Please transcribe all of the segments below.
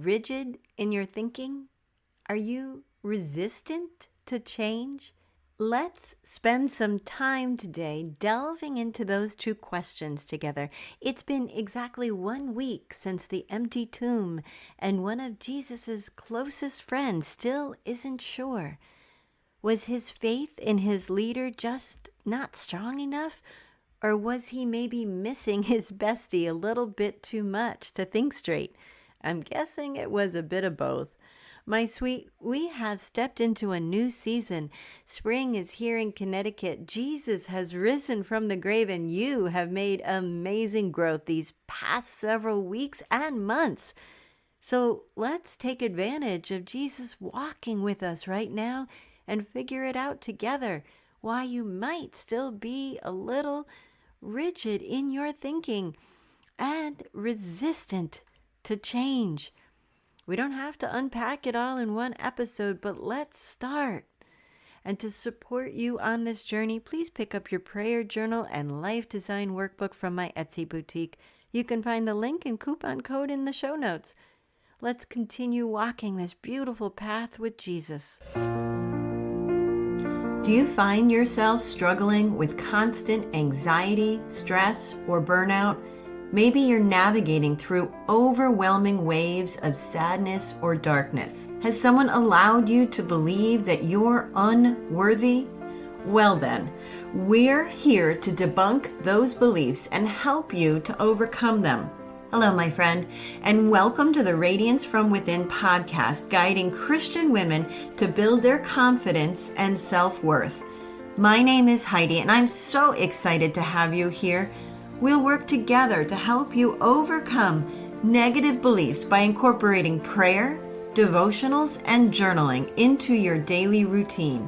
rigid in your thinking? Are you resistant to change? Let's spend some time today delving into those two questions together. It's been exactly 1 week since the empty tomb, and one of Jesus's closest friends still isn't sure. Was his faith in his leader just not strong enough? Or was he maybe missing his bestie a little bit too much to think straight? I'm guessing it was a bit of both. My sweet, we have stepped into a new season. Spring is here in Connecticut. Jesus has risen from the grave, and you have made amazing growth these past several weeks and months. So let's take advantage of Jesus walking with us right now and figure it out together why you might still be a little rigid in your thinking and resistant to change. We don't have to unpack it all in one episode, but let's start. And to support you on this journey, please pick up your prayer journal and life design workbook from my Etsy boutique. You can find the link and coupon code in the show notes. Let's continue walking this beautiful path with Jesus. Do you find yourself struggling with constant anxiety, stress, or burnout? Maybe you're navigating through overwhelming waves of sadness or darkness. Has someone allowed you to believe that you're unworthy? Well then, we're here to debunk those beliefs and help you to overcome them. Hello, my friend, and welcome to the Radiance from Within podcast, guiding Christian women to build their confidence and self-worth. My name is Heidi, and I'm so excited to have you here. We'll work together to help you overcome negative beliefs by incorporating prayer, devotionals, and journaling into your daily routine.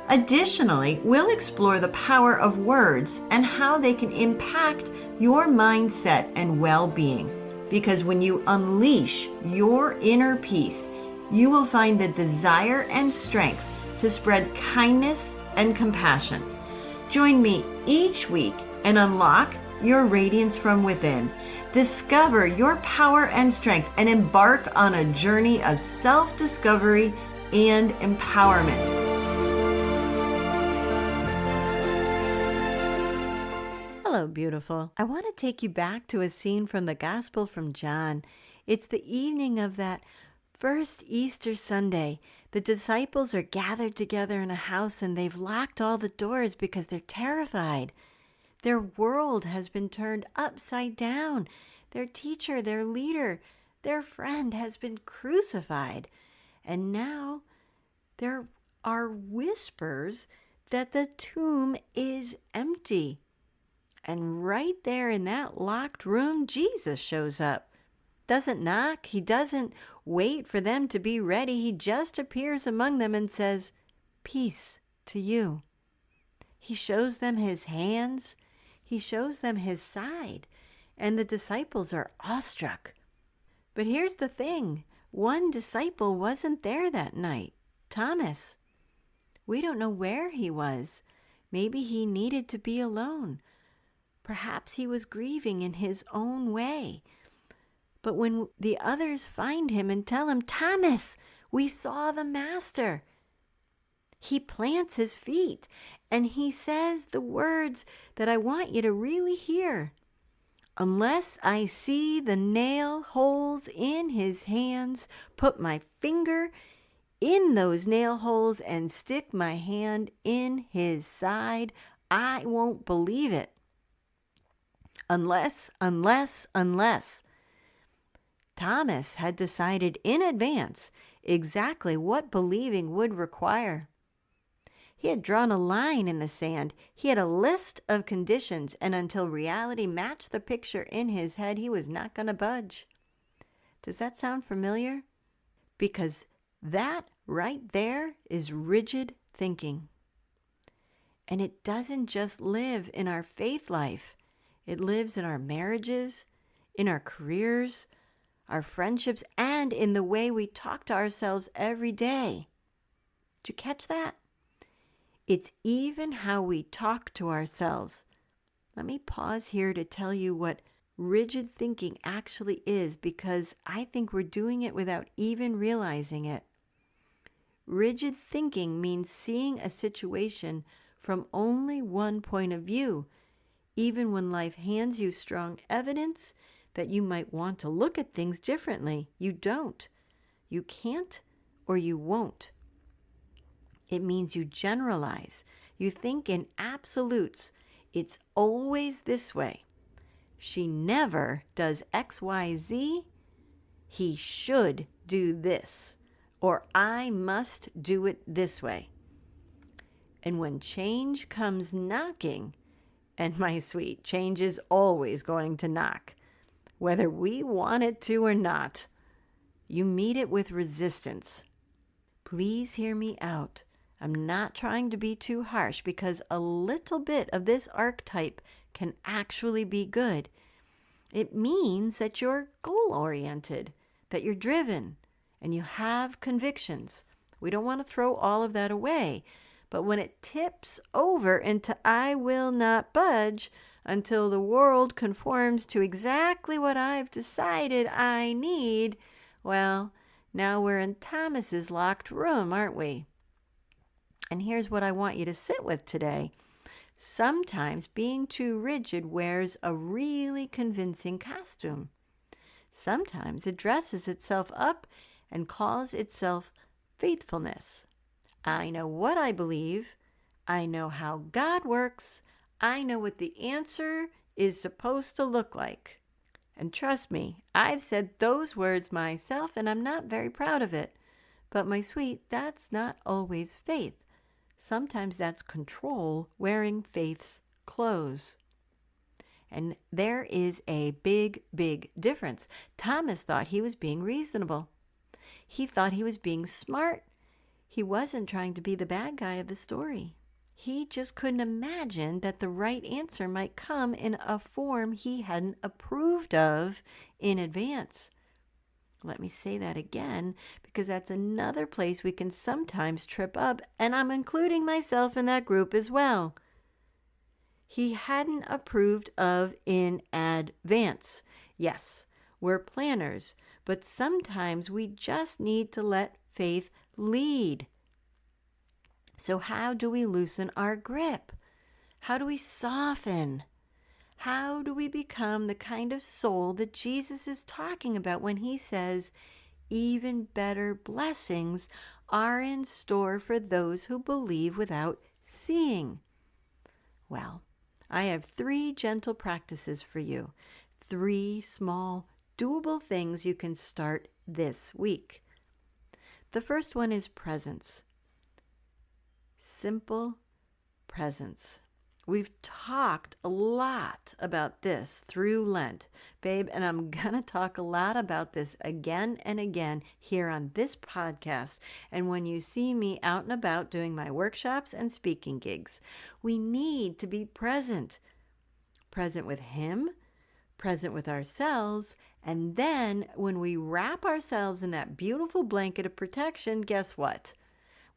Additionally, we'll explore the power of words and how they can impact your mindset and well-being. Because when you unleash your inner peace, you will find the desire and strength to spread kindness and compassion. Join me each week and unlock your radiance from within. Discover your power and strength and embark on a journey of self-discovery and empowerment. Hello, beautiful. I want to take you back to a scene from the Gospel from John. It's the evening of that first Easter Sunday. The disciples are gathered together in a house, and they've locked all the doors because they're terrified. Their world has been turned upside down. Their teacher, their leader, their friend has been crucified. And now there are whispers that the tomb is empty. And right there in that locked room, Jesus shows up. Doesn't knock. He doesn't wait for them to be ready. He just appears among them and says, "Peace to you." He shows them his hands. He shows them his side, and the disciples are awestruck. But here's the thing. One disciple wasn't there that night, Thomas. We don't know where he was. Maybe he needed to be alone. Perhaps he was grieving in his own way. But when the others find him and tell him, "Thomas, we saw the Master," he plants his feet and he says the words that I want you to really hear. "Unless I see the nail holes in his hands, put my finger in those nail holes and stick my hand in his side, I won't believe it." Unless. Thomas had decided in advance exactly what believing would require. He had drawn a line in the sand. He had a list of conditions, and until reality matched the picture in his head, he was not going to budge. Does that sound familiar? Because that right there is rigid thinking. And it doesn't just live in our faith life. It lives in our marriages, in our careers, our friendships, and in the way we talk to ourselves every day. Did you catch that? It's even how we talk to ourselves. Let me pause here to tell you what rigid thinking actually is, because I think we're doing it without even realizing it. Rigid thinking means seeing a situation from only one point of view, even when life hands you strong evidence that you might want to look at things differently. You don't. You can't, or you won't. It means you generalize. You think in absolutes. It's always this way. She never does X, Y, Z. He should do this, or I must do it this way. And when change comes knocking, and my sweet, change is always going to knock, whether we want it to or not, you meet it with resistance. Please hear me out. I'm not trying to be too harsh, because a little bit of this archetype can actually be good. It means that you're goal-oriented, that you're driven, and you have convictions. We don't want to throw all of that away. But when it tips over into I will not budge until the world conforms to exactly what I've decided I need, well, now we're in Thomas's locked room, aren't we? And here's what I want you to sit with today. Sometimes being too rigid wears a really convincing costume. Sometimes it dresses itself up and calls itself faithfulness. I know what I believe. I know how God works. I know what the answer is supposed to look like. And trust me, I've said those words myself, and I'm not very proud of it. But my sweet, that's not always faith. Sometimes that's control wearing faith's clothes. And there is a big, big difference. Thomas thought he was being reasonable. He thought he was being smart. He wasn't trying to be the bad guy of the story. He just couldn't imagine that the right answer might come in a form he hadn't approved of in advance. Let me say that again, because that's another place we can sometimes trip up, and I'm including myself in that group as well. He hadn't approved of in advance. Yes, we're planners, but sometimes we just need to let faith lead. So how do we loosen our grip? How do we soften? How do we become the kind of soul that Jesus is talking about when he says, even better blessings are in store for those who believe without seeing? Well, I have 3 gentle practices for you. 3 small, doable things you can start this week. The first one is presence. Simple presence. We've talked a lot about this through Lent, babe, and I'm going to talk a lot about this again and again here on this podcast. And when you see me out and about doing my workshops and speaking gigs, we need to be present. Present with him, present with ourselves, and then when we wrap ourselves in that beautiful blanket of protection, guess what?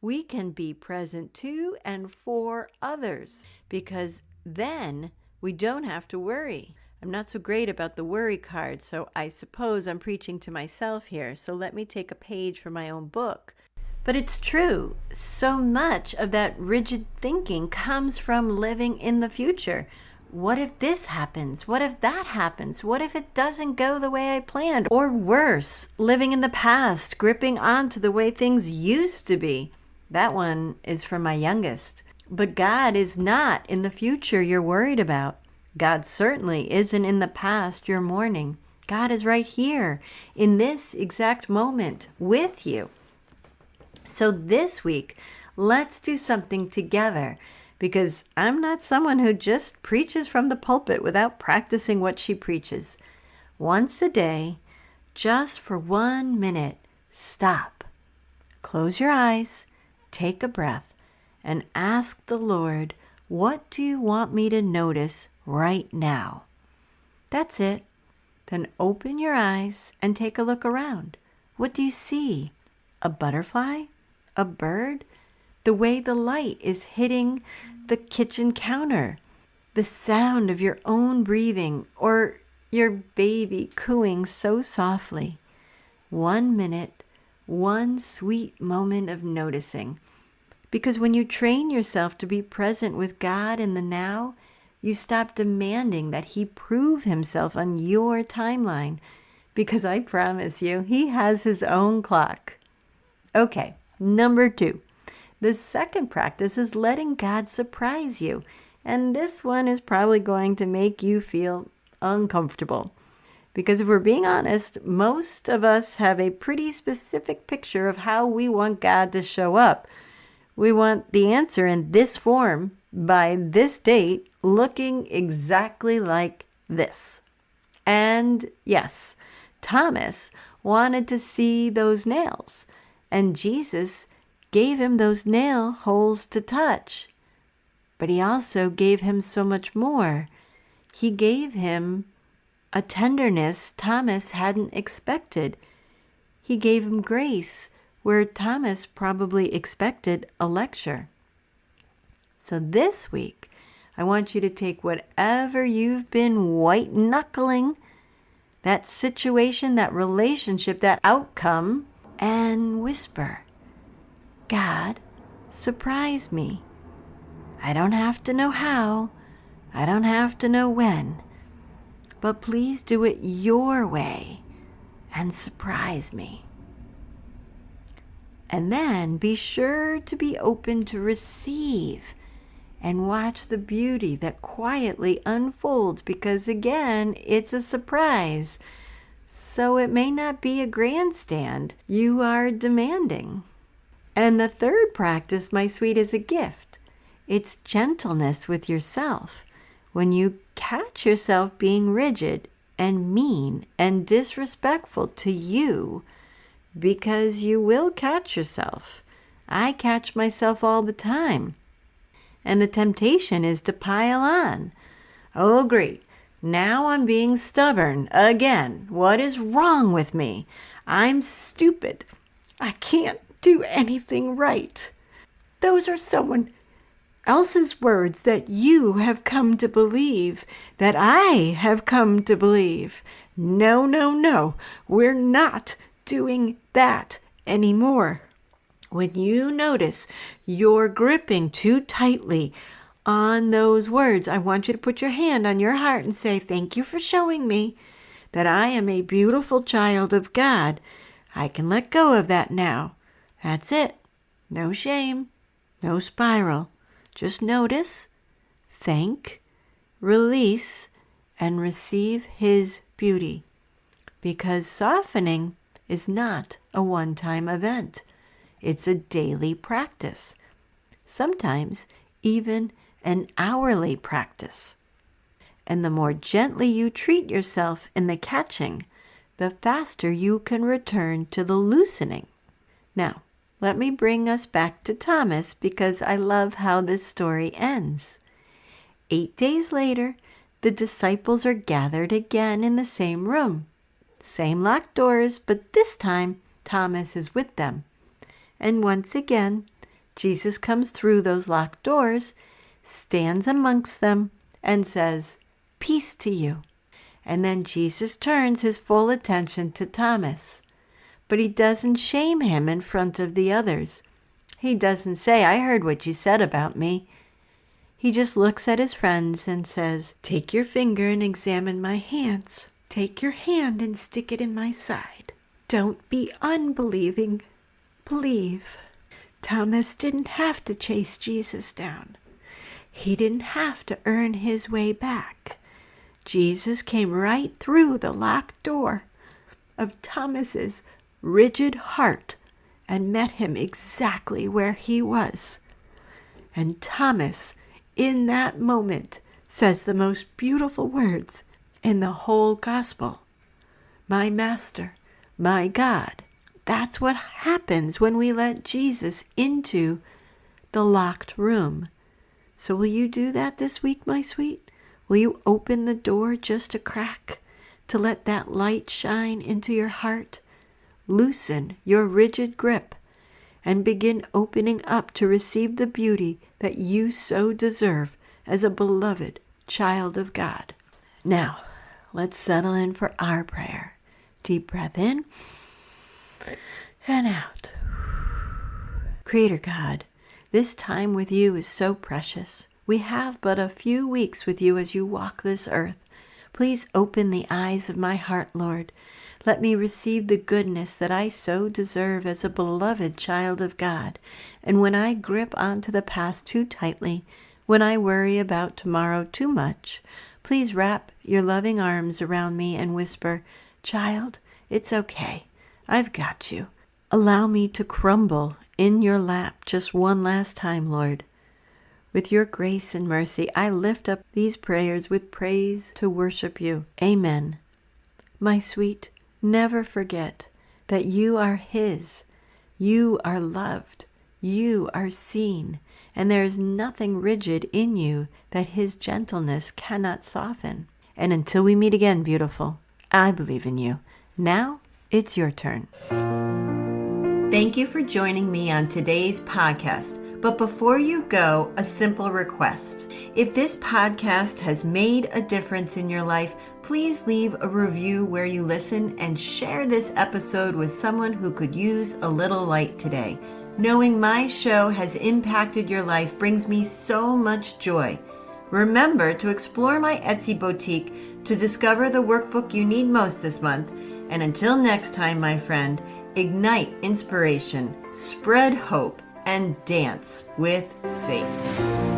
We can be present to and for others, because then we don't have to worry. I'm not so great about the worry card, so I suppose I'm preaching to myself here. So let me take a page from my own book. But it's true. So much of that rigid thinking comes from living in the future. What if this happens? What if that happens? What if it doesn't go the way I planned? Or worse, living in the past, gripping onto the way things used to be. That one is for my youngest. But God is not in the future you're worried about. God certainly isn't in the past you're mourning. God is right here in this exact moment with you. So this week, let's do something together, because I'm not someone who just preaches from the pulpit without practicing what she preaches. Once a day, just for 1 minute, stop. Close your eyes. Take a breath and ask the Lord, what do you want me to notice right now? That's it. Then open your eyes and take a look around. What do you see? A butterfly? A bird? The way the light is hitting the kitchen counter? The sound of your own breathing? Or your baby cooing so softly. 1 minute, one sweet moment of noticing. Because when you train yourself to be present with God in the now, you stop demanding that He prove Himself on your timeline. Because I promise you, He has His own clock. Okay, number 2. The second practice is letting God surprise you. And this one is probably going to make you feel uncomfortable. Because if we're being honest, most of us have a pretty specific picture of how we want God to show up. We want the answer in this form, by this date, looking exactly like this. And yes, Thomas wanted to see those nails, and Jesus gave him those nail holes to touch. But He also gave him so much more. He gave him a tenderness Thomas hadn't expected. He gave him grace where Thomas probably expected a lecture. So this week, I want you to take whatever you've been white-knuckling, that situation, that relationship, that outcome, and whisper, God, surprise me. I don't have to know how. I don't have to know when. But please do it your way and surprise me. And then be sure to be open to receive and watch the beauty that quietly unfolds, because again, it's a surprise. So it may not be a grandstand you are demanding. And the third practice, my sweet, is a gift. It's gentleness with yourself. When you catch yourself being rigid and mean and disrespectful to you, because you will catch yourself. I catch myself all the time. And the temptation is to pile on. Oh, great. Now I'm being stubborn again. What is wrong with me? I'm stupid. I can't do anything right. Those are someone else's words that you have come to believe, that I have come to believe. No, no, no. We're not doing that anymore. When you notice you're gripping too tightly on those words, I want you to put your hand on your heart and say, thank you for showing me that I am a beautiful child of God. I can let go of that now. That's it. No shame, no spiral. Just notice, thank, release, and receive His beauty. Because softening is not a one-time event. It's a daily practice. Sometimes even an hourly practice. And the more gently you treat yourself in the catching, the faster you can return to the loosening. Now, let me bring us back to Thomas, because I love how this story ends. 8 days later, the disciples are gathered again in the same room. Same locked doors, but this time Thomas is with them. And once again, Jesus comes through those locked doors, stands amongst them, and says, peace to you. And then Jesus turns His full attention to Thomas. But He doesn't shame him in front of the others. He doesn't say, I heard what you said about me. He just looks at his friends and says, take your finger and examine my hands. Take your hand and stick it in my side. Don't be unbelieving. Believe. Thomas didn't have to chase Jesus down. He didn't have to earn his way back. Jesus came right through the locked door of Thomas's rigid heart and met him exactly where he was. And Thomas, in that moment, says the most beautiful words in the whole gospel. My Master, my God. That's what happens when we let Jesus into the locked room. So will you do that this week, my sweet? Will you open the door just a crack to let that light shine into your heart? Loosen your rigid grip and begin opening up to receive the beauty that you so deserve as a beloved child of God. Now, let's settle in for our prayer. Deep breath in and out. Creator God, this time with you is so precious. We have but a few weeks with you as you walk this earth. Please open the eyes of my heart, Lord. Let me receive the goodness that I so deserve as a beloved child of God. And when I grip onto the past too tightly, when I worry about tomorrow too much, please wrap your loving arms around me and whisper, "Child, it's okay. I've got you." Allow me to crumble in your lap just one last time, Lord. With your grace and mercy, I lift up these prayers with praise to worship you. Amen. My sweet, never forget that you are His. You are loved. You are seen. And there is nothing rigid in you that His gentleness cannot soften. And until we meet again, beautiful, I believe in you. Now, it's your turn. Thank you for joining me on today's podcast. But before you go, a simple request. If this podcast has made a difference in your life, please leave a review where you listen and share this episode with someone who could use a little light today. Knowing my show has impacted your life brings me so much joy. Remember to explore my Etsy boutique to discover the workbook you need most this month. And until next time, my friend, ignite inspiration, spread hope, and dance with faith.